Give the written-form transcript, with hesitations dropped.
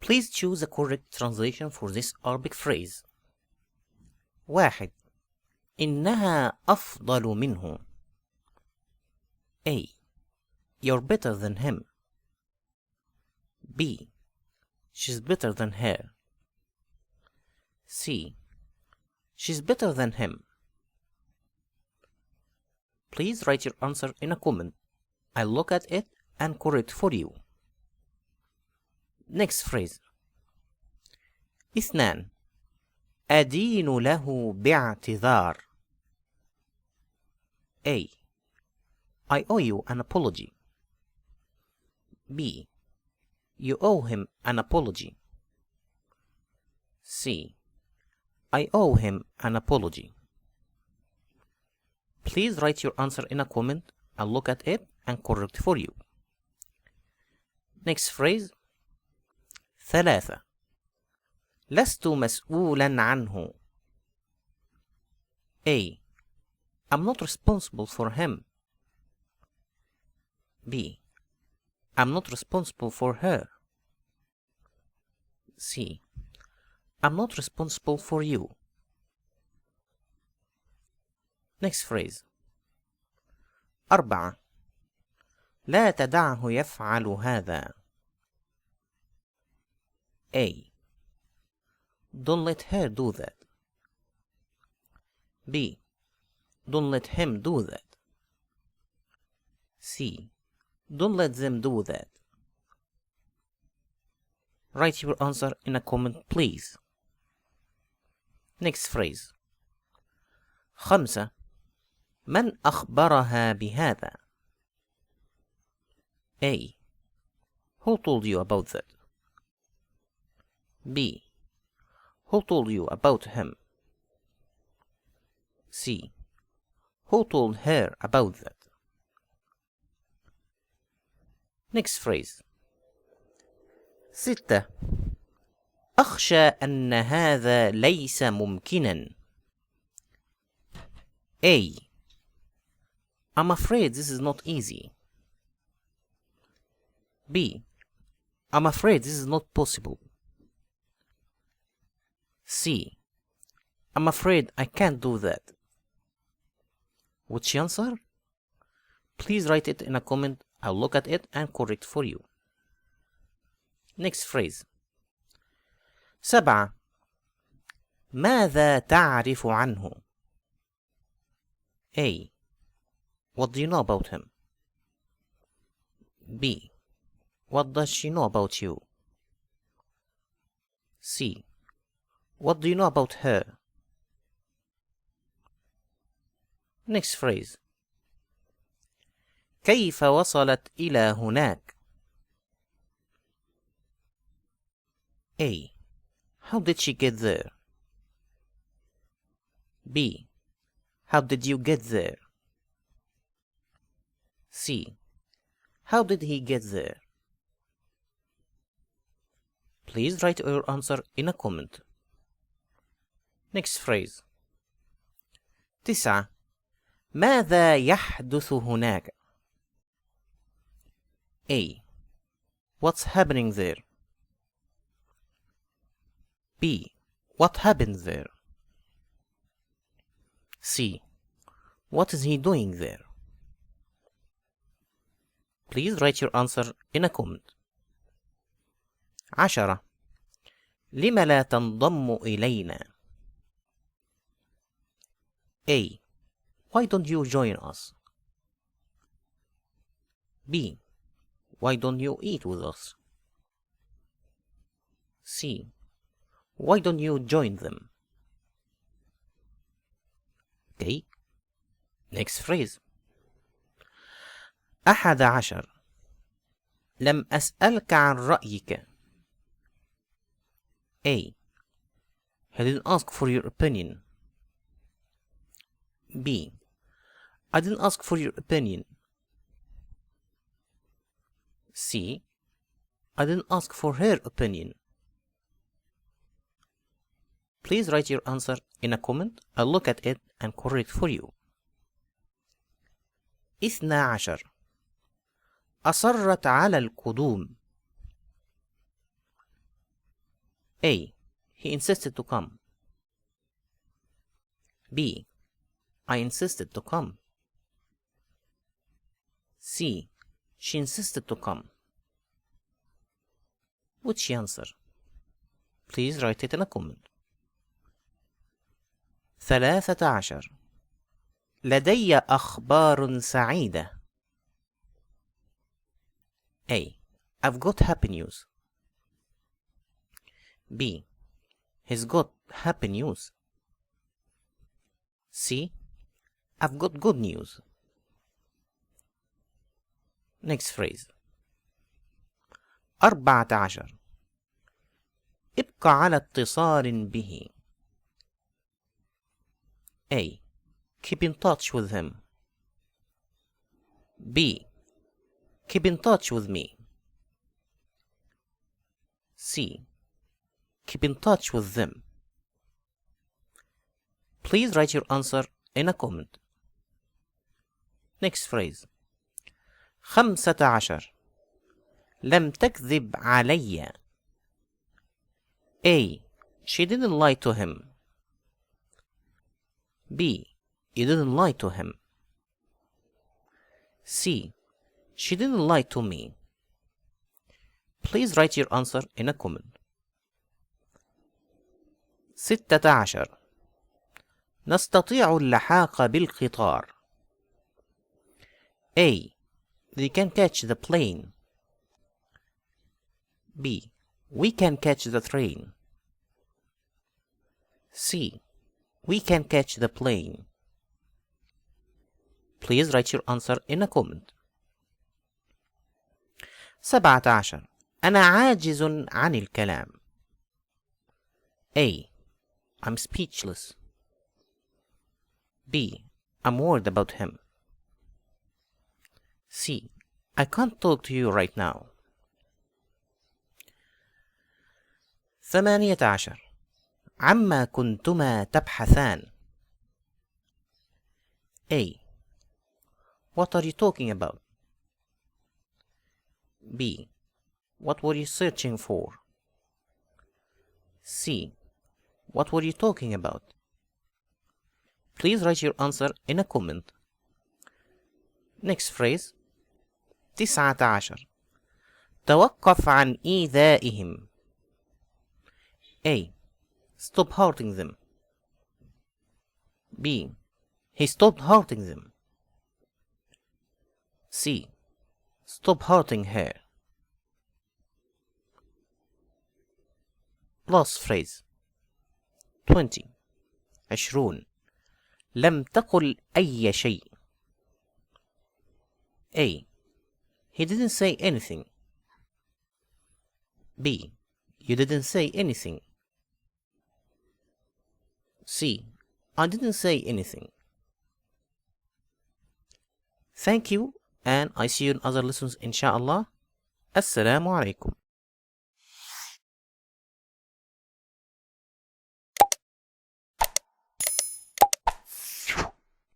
Please choose a correct translation for this Arabic phrase. 1. إنها أفضل منه. A. You're better than him. B. She's better than her. C. She's better than him. Please write your answer in a comment. I'll look at it and correct for you. Next phrase. 2. أدين له باعتذار. A. I owe you an apology. B. You owe him an apology. C. I owe him an apology. Please write your answer in a comment. I'll look at it and correct for you. Next phrase. 3. لست مسؤولا عنه. A. I'm not responsible for him. B. I'm not responsible for her. C. I'm not responsible for you. Next phrase. 4. لا تدعه يفعل هذا. A. Don't let her do that. B. Don't let him do that. C. Don't let them do that. Write your answer in a comment, please. Next phrase. 5. من أخبرها بهذا. A. Who told you about that? B. Who told you about him? C. Who told her about that? Next phrase. 6. أخشى أن هذا ليس ممكنا. A. I'm afraid this is not easy. B. I'm afraid this is not possible. C. I'm afraid I can't do that. Which answer? Please write it in a comment. I'll look at it and correct for you. Next phrase. 7. ماذا تعرف عنه. A. What do you know about him? B. What does she know about you? C. What do you know about her? Next phrase. كيف وصلت إلى هناك. A. How did she get there? B. How did you get there? C. How did he get there? Please write your answer in a comment. Next phrase. 9. ماذا يحدث هناك. A. What's happening there? B. What happened there? C. What is he doing there? Please write your answer in a comment. 10. لم لا تنضم إلينا. A. Why don't you join us? B. Why don't you eat with us? C. Why don't you join them? Okay. Next phrase. 11. لم أسألك عن رأيك. A. He didn't ask for your opinion. B. I didn't ask for your opinion. C. I didn't ask for her opinion. Please write your answer in a comment. I'll look at it and correct for you. 12. أصرت على القدوم. A. He insisted to come. B. I insisted to come. C. She insisted to come. Which answer? Please write it in a comment. 13. لدي أخبار سعيدة. A. I've got happy news. B. He's got happy news. C. I've got good news. Next phrase. 14. ابق على اتصال به. A. Keep in touch with him. B. Keep in touch with me. C. Keep in touch with them. Please write your answer in a comment. Next phrase. 15. لم تكذب علي. A. She didn't lie to him. B. You didn't lie to him. C. She didn't lie to me. Please write your answer in a comment. 16. نستطيع اللحاق بالقطار. A. They can catch the plane. B. We can catch the train. C. We can catch the plane. Please write your answer in a comment. 17. أنا عاجز عن الكلام. A. I'm speechless. B. I'm worried about him. C. I can't talk to you right now. 18. عما كنتما تبحثان. A. What are you talking about? B. What were you searching for? C. What were you talking about? Please write your answer in a comment. Next phrase. 19. توقف عن إيذائهم. A. Stop hurting them. B. He stopped hurting them. C. Stop hurting her. Last phrase. 20. 20. لم تقل أي شيء. A. He didn't say anything. B. You didn't say anything. C. I didn't say anything. Thank you, and I see you in other lessons, inshallah. Assalamu alaikum.